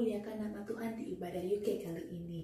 memuliakan nama Tuhan di ibadah UK kali ini.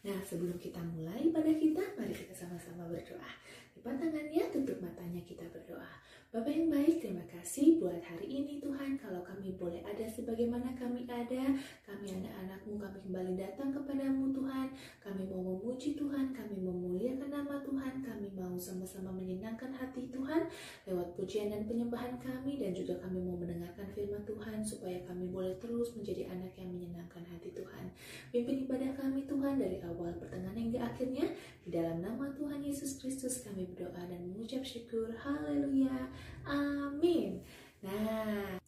Nah, sebelum kita mulai ibadah kita, mari kita sama-sama berdoa. Lipat tangannya, tutup matanya, kita berdoa. Bapa yang baik, terima kasih buat hari ini Tuhan. Kalau kami boleh ada sebagaimana kami ada, kami anak-anak-Mu, kami kembali datang kepadamu Tuhan. Kami mau memuji Tuhan, kami memuliakan nama Tuhan, kami mau sama-sama menyenangkan hati Tuhan lewat pujian dan penyembahan kami, dan juga kami mau mendengarkan firman Tuhan supaya kami boleh terus menjadi anak yang menyenangkan hati Tuhan. Pimpin ibadah kami Tuhan dari awal, pertengahan hingga akhirnya. Di dalam nama Tuhan Yesus Kristus kami berdoa dan mengucap syukur. Haleluya. Amin. Nah,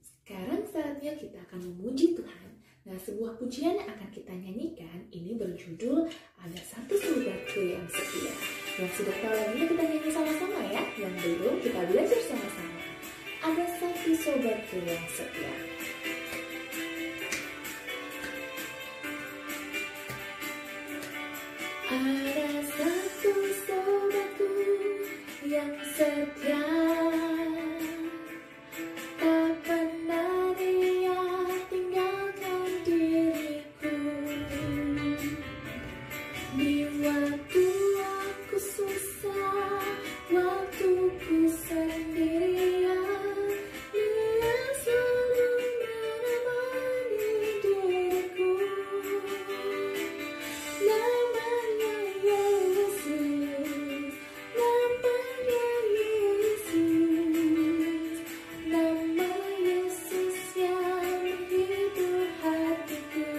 sekarang saatnya kita akan memuji Tuhan. Nah, sebuah pujian yang akan kita nyanyikan ini berjudul Ada Satu Sobatku Yang Setia. Yang sudah tahu lagunya kita nyanyi sama-sama ya. Yang belum, kita belajar sama-sama. Ada satu sobatku yang setia. Ada satu sobatku yang setia, tak pernah dia tinggalkan diriku. Di waktu aku susah, waktu ku sendirian, dia selalu menemani diriku. Namanya Yesus, namanya Yesus, nama Yesus yang menghibur hatiku.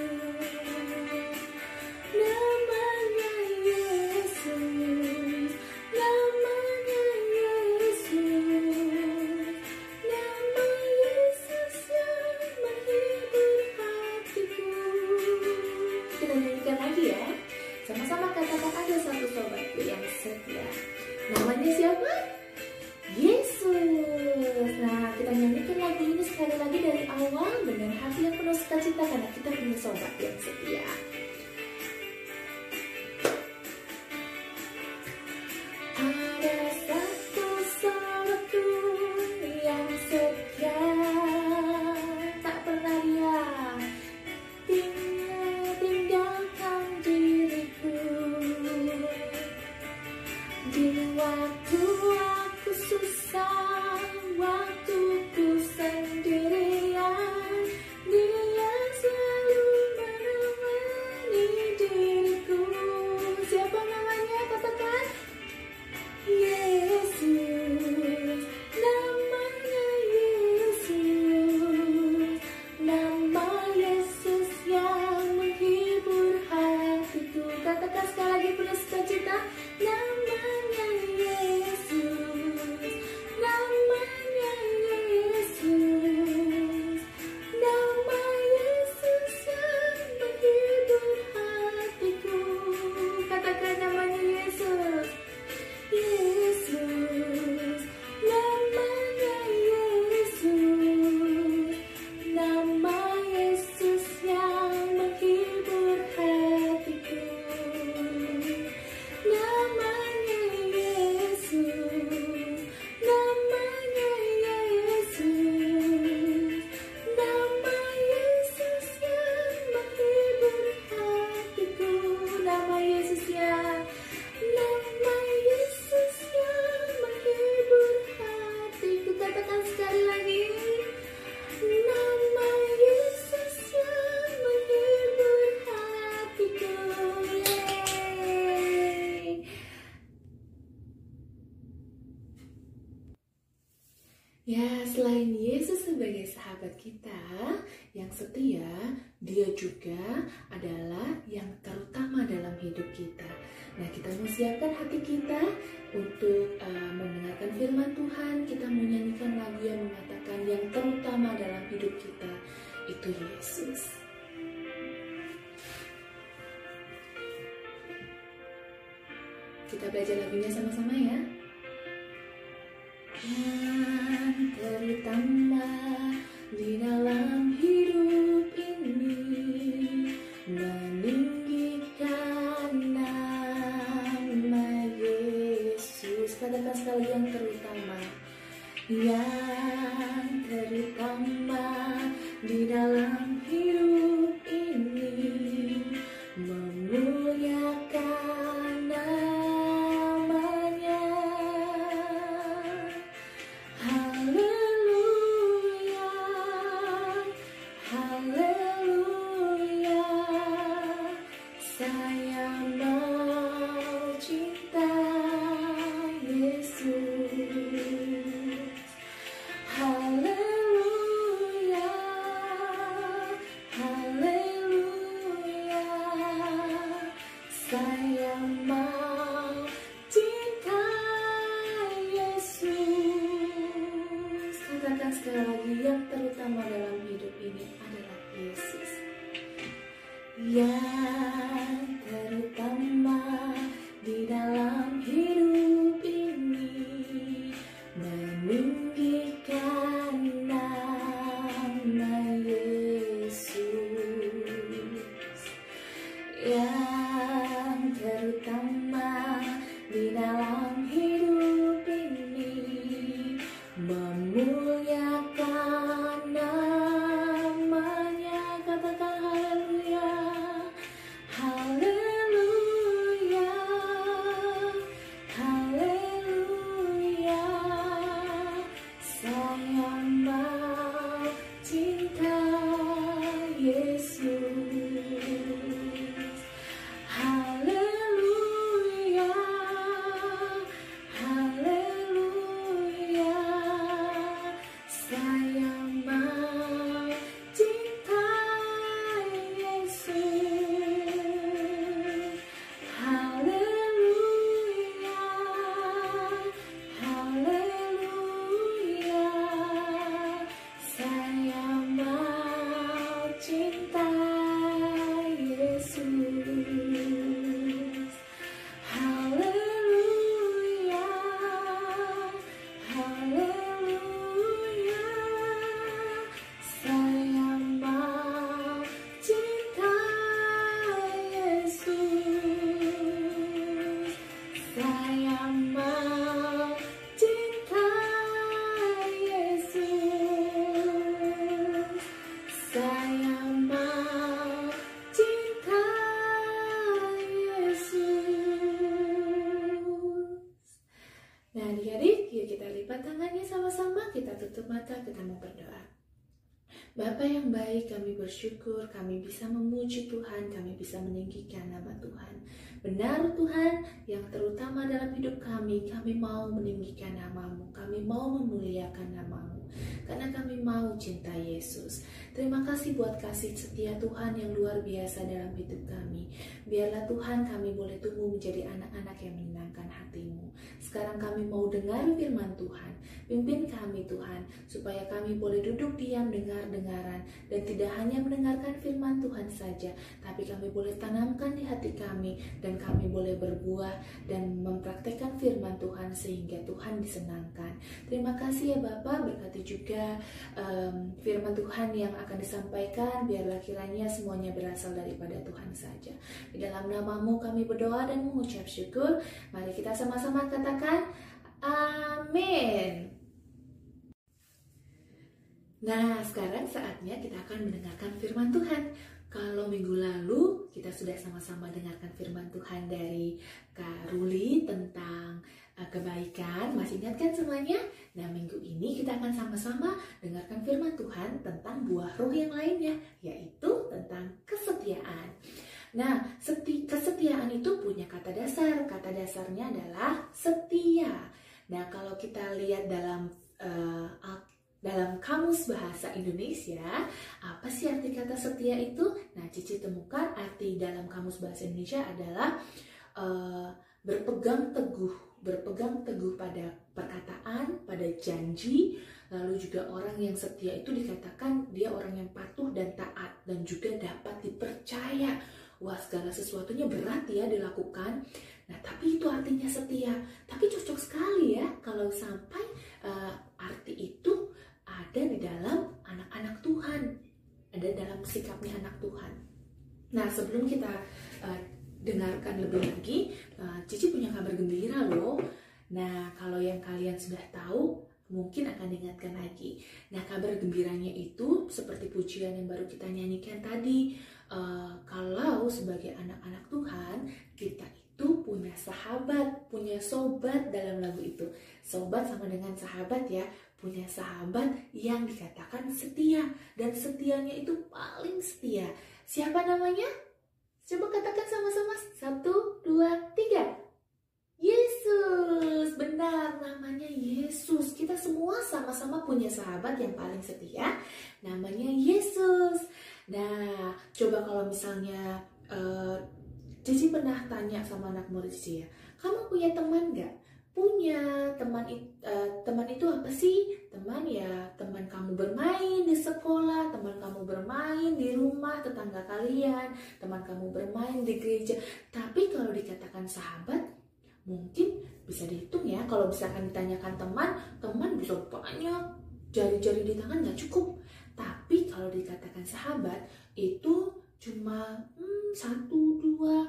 Namanya Yesus, namanya Yesus, nama Yesus yang menghibur hatiku. Kita nyanyikan lagi ya. Sama-sama katakan, ada satu sobatku yang setia. Namanya siapa? Yesus. Nah, kita nyanyikan lagu ini sekali lagi dari awal dengan hati yang penuh sukacita karena kita punya sobat yang setia. Ada satu sobatku yang setia, tak pernah dia tinggalkan diriku. Di waktu aku susah, waktu ku sendirian, dia selalu menemani diriku. Siapa namanya? Katakan. Yesus, namanya Yesus, nama Yesus yang menghibur hatiku. Katakan sekali lagi penuh sukacita. Namanya Yesus, namanya Yesus, nama Yesus yang menghibur hatiku. Katakan namanya Yesus. Yesus, namanya Yesus, nama Yesus yang menghibur hatiku. Namanya Yesus, namanya Yesus, nama Yesus yang menghibur hatiku. Nama Yesus yang menghibur hatiku. Katakan sekali lagi. Nama Yesus yang menghibur hatiku. Yeay. Ya, selain Yesus sebagai sahabat kita yang setia, Dia juga adalah yang terutama dalam hidup kita. Nah, kita mau siapkan hati kita untuk mendengarkan firman Tuhan. Kita mau nyanyikan lagu yang mengatakan yang terutama dalam hidup kita itu Yesus. Kita belajar lagunya sama-sama ya. Yang terutama di dalam hidup ini, meninggikan nama Yesus. Katakan sekali, yang terutama, yang terutama di dalam hidup Haleluya, saya mau cinta Yesus. Haleluya, haleluya, saya mau cinta Yesus. Katakan sekali lagi, yang terutama dalam hidup ini adalah Yesus. Yang terutama di dalam hidup ini, meninggikan nama Yesus. Yang terutama di dalam hidup ini, memuliakan namanya. Katakan haleluya, haleluya, haleluya, saya mau cinta Yesus. Haleluya, haleluya, saya mau cinta Yesus. Haleluya, haleluya, saya mau cinta Yesus. Haleluya, haleluya, saya mau cinta Yesus. Saya mau cinta Yesus. Saya mau cinta Yesus. Nah, adik-adik, yuk kita lipat tangannya sama-sama, kita tutup mata, kita mau berdoa. Bapa yang baik, kami bersyukur kami bisa memuji Tuhan, kami bisa meninggikan nama Tuhan. Benar Tuhan, yang terutama dalam hidup kami mau meninggikan nama-Mu, kami mau memuliakan nama-Mu, karena kami mau cinta Yesus. Terima kasih buat kasih setia Tuhan yang luar biasa dalam hidup kami. Biarlah Tuhan kami boleh tumbuh menjadi anak-anak yang menyenangkan hati-Mu. Sekarang kami mau dengar firman Tuhan. Pimpin kami Tuhan, supaya kami boleh duduk diam dengar-dengaran, dan tidak hanya mendengarkan firman Tuhan saja, tapi kami boleh tanamkan di hati kami, dan kami boleh berbuah dan mempraktekkan firman Tuhan sehingga Tuhan disenangkan. Terima kasih ya Bapak, berkati juga firman Tuhan yang akan disampaikan, biarlah kiranya semuanya berasal daripada Tuhan saja. Di dalam nama-Mu kami berdoa dan mengucap syukur. Mari kita sama-sama katakan amin. Nah, sekarang saatnya kita akan mendengarkan firman Tuhan. Kalau minggu lalu kita sudah sama-sama dengarkan firman Tuhan dari Kak Ruli tentang kebaikan, masih ingat kan semuanya? Nah, minggu ini kita akan sama-sama dengarkan firman Tuhan tentang buah roh yang lainnya, yaitu tentang kesetiaan. Nah, kesetiaan itu punya kata dasar. Kata dasarnya adalah setia. Nah, kalau kita lihat dalam Kamus Bahasa Indonesia, apa sih arti kata setia itu? Nah, Cici temukan arti dalam Kamus Bahasa Indonesia adalah berpegang teguh pada perkataan, pada janji. Lalu juga orang yang setia itu dikatakan dia orang yang patuh dan taat, dan juga dapat dipercaya. Wah, segala sesuatunya berat ya dilakukan. Nah, tapi itu artinya setia. Tapi cocok sekali ya kalau sampai arti itu ada di dalam anak-anak Tuhan, ada dalam sikapnya anak Tuhan. Nah, sebelum kita dengarkan lebih lagi, Cici punya kabar gembira loh. Nah, kalau yang kalian sudah tahu, mungkin akan diingatkan lagi. Nah, kabar gembiranya itu seperti pujian yang baru kita nyanyikan tadi. Kalau sebagai anak-anak Tuhan, kita itu punya sahabat, punya sobat dalam lagu itu. Sobat sama dengan sahabat ya. punya sahabat yang dikatakan setia. Dan setianya itu paling setia. Siapa namanya? Coba katakan sama-sama. 1, 2, 3. Yesus. Benar, namanya Yesus. Kita semua sama-sama punya sahabat yang paling setia. Namanya Yesus. Nah, coba kalau misalnya Cici pernah tanya sama anak murid Cici ya, kamu punya teman nggak? Punya. Teman itu apa sih? Teman ya, teman kamu bermain di sekolah, teman kamu bermain di rumah tetangga kalian, teman kamu bermain di gereja. Tapi kalau dikatakan sahabat, mungkin bisa dihitung ya. Kalau misalkan ditanyakan teman bisa banyak, jari-jari di tangan nggak cukup. Tapi kalau dikatakan sahabat, itu cuma 1, 2,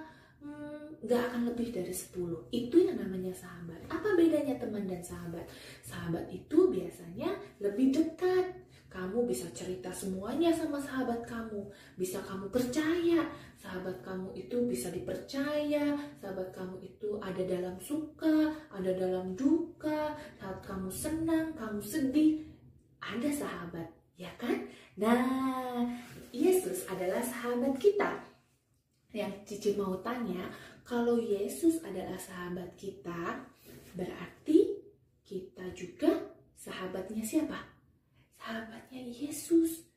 nggak akan lebih dari 10. Itu yang namanya sahabat. Apa bedanya teman dan sahabat? Sahabat itu biasanya lebih dekat. Kamu bisa cerita semuanya sama sahabat kamu. Bisa kamu percaya. Sahabat kamu itu bisa dipercaya. Sahabat kamu itu ada dalam suka, ada dalam duka. Saat kamu senang, kamu sedih, ada sahabat, ya kan? Nah, Yesus adalah sahabat kita. Yang Cici mau tanya, kalau Yesus adalah sahabat kita, berarti kita juga sahabatnya siapa? Sahabatnya Yesus.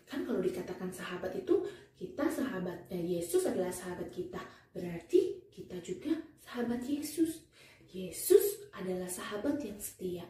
Kan kalau dikatakan sahabat itu, kita sahabatnya Yesus adalah sahabat kita. Berarti kita juga sahabat Yesus. Yesus adalah sahabat yang setia.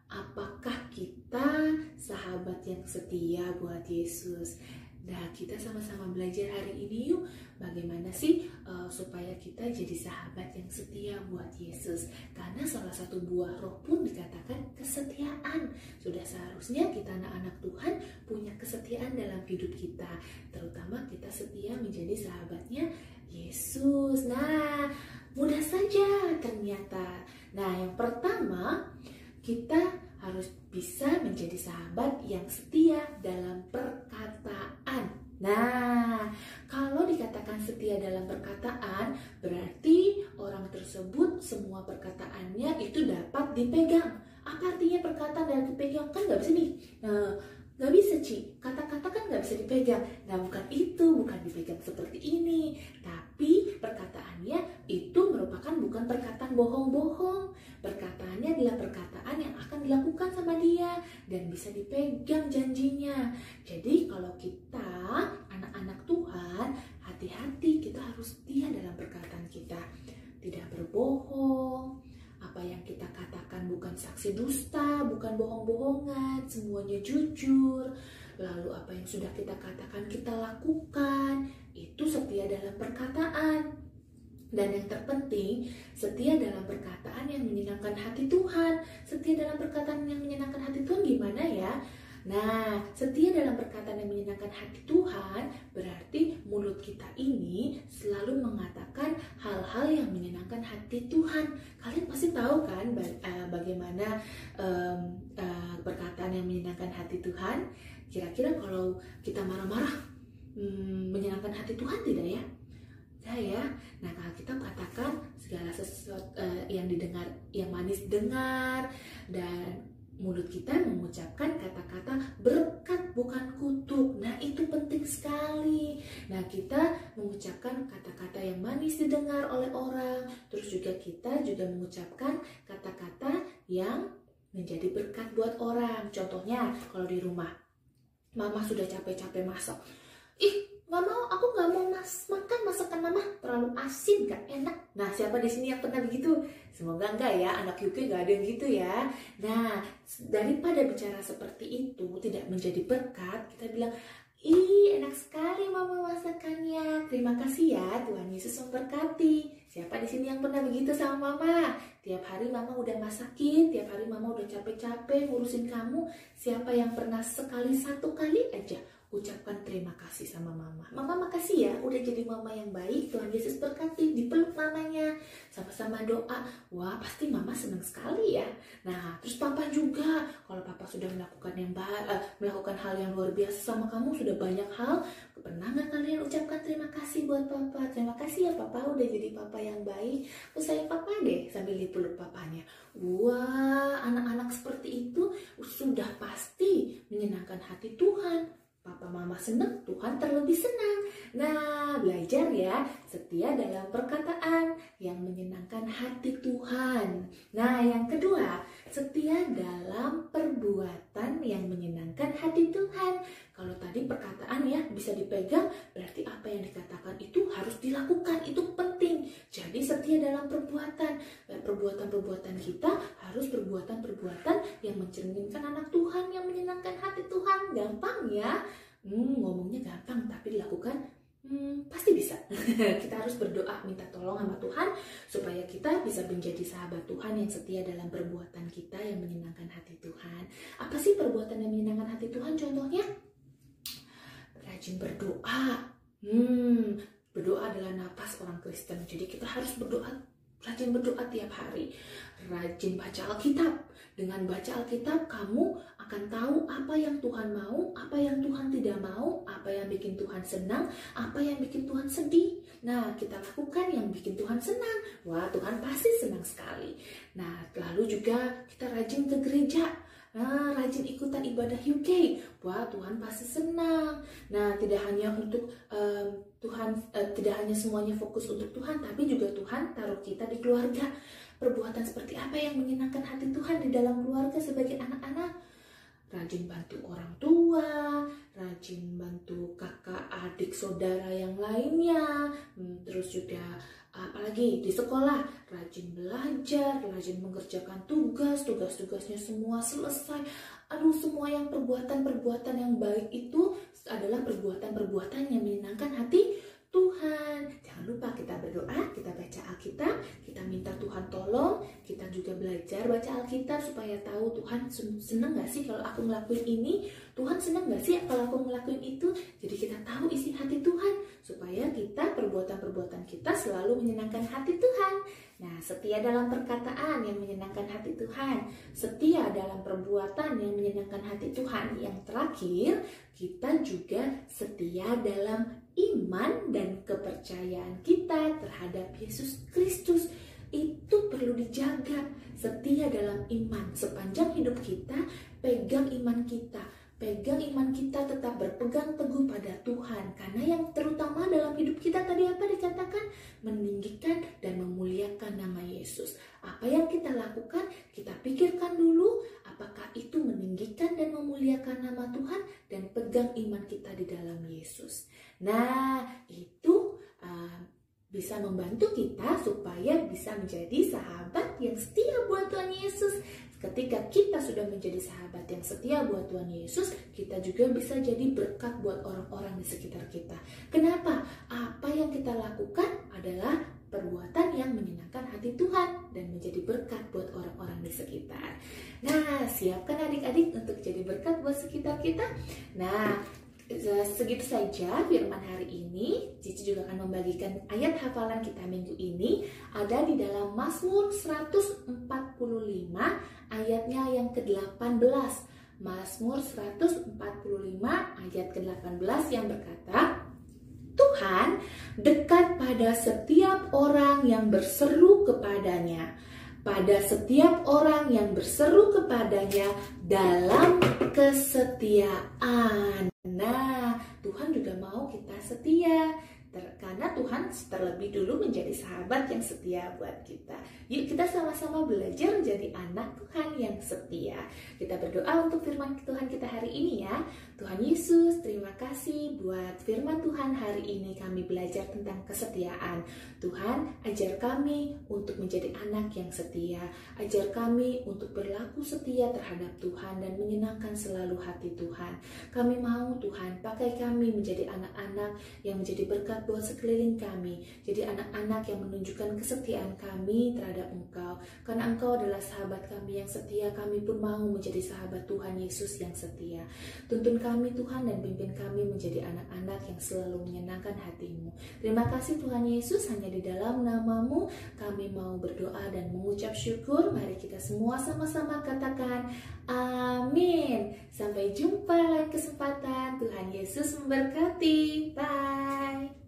Apakah kita sahabat yang setia buat Yesus? Nah, kita sama-sama belajar hari ini yuk, bagaimana sih supaya kita jadi sahabat yang setia buat Yesus. Karena salah satu buah roh pun dikatakan kesetiaan. Sudah seharusnya kita anak-anak Tuhan punya kesetiaan dalam hidup kita. Terutama kita setia menjadi sahabatnya Yesus. Nah, mudah saja ternyata. Nah, yang pertama, kita harus bisa menjadi sahabat yang setia dalam perkataan. Nah, kalau dikatakan setia dalam perkataan, berarti orang tersebut semua perkataannya itu dapat dipegang. Apa artinya perkataan dapat dipegang? Kan nggak bisa nih. Nggak bisa, Ci. Kata-kata kan nggak bisa dipegang. Nah, bukan itu, bukan dipegang seperti ini. Tapi perkataannya itu merupakan bukan perkataan bohong-bohong. Perkataannya adalah perkataan yang akan dilakukan sama dia dan bisa dipegang janjinya. Jadi kalau kita anak-anak Tuhan, hati-hati, kita harus setia dalam perkataan kita. Tidak berbohong. Apa yang kita katakan bukan saksi dusta, bukan bohong-bohongan, semuanya jujur. Lalu apa yang sudah kita katakan kita lakukan, itu setia dalam perkataan. Dan yang terpenting, setia dalam perkataan yang menyenangkan hati Tuhan. Setia dalam perkataan yang menyenangkan hati Tuhan gimana ya? Nah, setia dalam perkataan yang menyenangkan hati Tuhan berarti mulut kita ini selalu mengatakan hal-hal yang menyenangkan hati Tuhan. Kalian pasti tahu kan bagaimana perkataan yang menyenangkan hati Tuhan? Kira-kira kalau kita marah-marah, menyenangkan hati Tuhan tidak ya? Ya. Nah, kalau kita katakan segala sesuatu yang didengar, yang manis dengar, dan mulut kita mengucapkan kata-kata berkat bukan kutuk. Nah, itu penting sekali. Nah, kita mengucapkan kata-kata yang manis didengar oleh orang. Terus juga kita juga mengucapkan kata-kata yang menjadi berkat buat orang. Contohnya, kalau di rumah, mama sudah capek-capek masak. Aku nggak mau makan masakan mama, terlalu asin, gak enak. Nah, siapa di sini yang pernah begitu? Semoga enggak ya, anak UK gak ada yang gitu ya. Nah, daripada bicara seperti itu tidak menjadi berkat, kita bilang, enak sekali mama masakannya. Terima kasih ya, Tuhan Yesus memberkati. Siapa di sini yang pernah begitu sama mama? Tiap hari mama udah masakin, tiap hari mama udah capek-capek ngurusin kamu. Siapa yang pernah satu kali aja ucapkan terima kasih sama mama. Mama makasih ya udah jadi mama yang baik, Tuhan Yesus berkati. Dipeluk mamanya, sama-sama doa. Wah, pasti mama senang sekali ya. Nah, terus papa juga, kalau papa sudah melakukan hal yang luar biasa sama kamu, sudah banyak hal, pernah nggak kalian ucapkan terima kasih buat papa? Terima kasih ya papa udah jadi papa yang baik. Aku sayang papa deh, sambil dipeluk papanya. Wah, anak-anak seperti itu sudah pasti menyenangkan hati Tuhan. Papa mama senang, Tuhan terlebih senang. Nah, belajar ya, setia dalam perkataan yang menyenangkan hati Tuhan. Nah, yang kedua, setia dalam perbuatan yang menyenangkan hati Tuhan. Kalau tadi perkataan ya bisa dipegang, berarti apa yang dikatakan itu harus dilakukan, itu penting. Jadi setia dalam perbuatan. Dan perbuatan-perbuatan kita harus perbuatan-perbuatan yang mencerminkan anak Tuhan, yang menyenangkan hati Tuhan. Gampang ya. Ngomongnya gampang, tapi dilakukan pasti bisa. Kita harus berdoa, minta tolong sama Tuhan supaya kita bisa menjadi sahabat Tuhan yang setia dalam perbuatan kita yang menyenangkan hati Tuhan. Apa sih perbuatan yang menyenangkan hati Tuhan? Contohnya rajin berdoa. Berdoa adalah napas orang Kristen. Jadi kita harus berdoa, rajin berdoa tiap hari. Rajin baca Alkitab. Dengan baca Alkitab, kamu akan tahu apa yang Tuhan mau, apa yang Tuhan tidak mau, apa yang bikin Tuhan senang, apa yang bikin Tuhan sedih. Nah, kita lakukan yang bikin Tuhan senang. Wah, Tuhan pasti senang sekali. Nah, lalu juga kita rajin ke gereja. Nah, rajin ikutan ibadah UK. Wah, Tuhan pasti senang. Nah, tidak hanya untuk tidak hanya semuanya fokus untuk Tuhan, tapi juga Tuhan taruh kita di keluarga. Perbuatan seperti apa yang menyenangkan hati Tuhan di dalam keluarga sebagai anak-anak? Rajin bantu orang tua, rajin bantu kakak, adik, saudara yang lainnya. Terus juga apalagi di sekolah, rajin belajar, rajin mengerjakan tugas-tugasnya semua selesai. Semua yang perbuatan-perbuatan yang baik itu adalah perbuatan-perbuatan yang menyenangkan hati Tuhan. Jangan lupa kita berdoa, kita baca Alkitab, kita minta Tuhan tolong, kita juga belajar baca Alkitab supaya tahu Tuhan senang gak sih kalau aku ngelakuin ini, Tuhan senang gak sih kalau aku ngelakuin itu. Jadi kita tahu isi hati Tuhan supaya kita perbuatan-perbuatan kita selalu menyenangkan hati Tuhan. Nah, setia dalam perkataan yang menyenangkan hati Tuhan, setia dalam perbuatan yang menyenangkan hati Tuhan. Yang terakhir, kita juga setia dalam iman dan kepercayaan kita terhadap Yesus Kristus. Itu perlu dijaga. Setia dalam iman. Sepanjang hidup kita, pegang iman kita. Pegang iman kita, tetap berpegang teguh pada Tuhan. Karena yang terutama dalam hidup kita tadi apa dikatakan? Meninggikan dan memuliakan nama Yesus. Apa yang kita lakukan, kita pikirkan dulu apakah itu meninggikan dan memuliakan nama Tuhan, dan pegang iman kita di dalam Yesus. Nah, itu bisa membantu kita supaya bisa menjadi sahabat yang setia buat Tuhan Yesus. Ketika kita sudah menjadi sahabat yang setia buat Tuhan Yesus, kita juga bisa jadi berkat buat orang-orang di sekitar kita. Kenapa? Apa yang kita lakukan adalah perbuatan yang menyenangkan hati Tuhan dan menjadi berkat buat orang-orang di sekitar. Nah, siapkan adik-adik untuk jadi berkat buat sekitar kita. Nah, segitu saja firman hari ini. Cici juga akan membagikan ayat hafalan kita minggu ini. Ada di dalam Mazmur 145 ayatnya yang ke-18. Mazmur 145 ayat ke-18 yang berkata, Tuhan dekat pada setiap orang yang berseru kepadanya, pada setiap orang yang berseru kepadanya dalam kesetiaan. Nah, Tuhan juga mau kita setia. Karena Tuhan terlebih dulu menjadi sahabat yang setia buat kita. Yuk kita sama-sama belajar menjadi anak Tuhan yang setia. Kita berdoa untuk firman Tuhan kita hari ini ya. Tuhan Yesus, terima kasih buat berkat firman Tuhan hari ini kami belajar tentang kesetiaan. Tuhan, ajar kami untuk menjadi anak yang setia. Ajar kami untuk berlaku setia terhadap Tuhan dan menyenangkan selalu hati Tuhan. Kami mau Tuhan, pakai kami menjadi anak-anak yang menjadi berkat buat sekeliling kami. Jadi anak-anak yang menunjukkan kesetiaan kami terhadap Engkau. Karena Engkau adalah sahabat kami yang setia, kami pun mau menjadi sahabat Tuhan Yesus yang setia. Tuntun kami Tuhan dan pimpin kami menjadi anak-anak yang selalu menyenangkan hati-Mu. Terima kasih Tuhan Yesus, hanya di dalam nama-Mu kami mau berdoa dan mengucap syukur. Mari kita semua sama-sama katakan amin. Sampai jumpa lain kesempatan. Tuhan Yesus memberkati. Bye.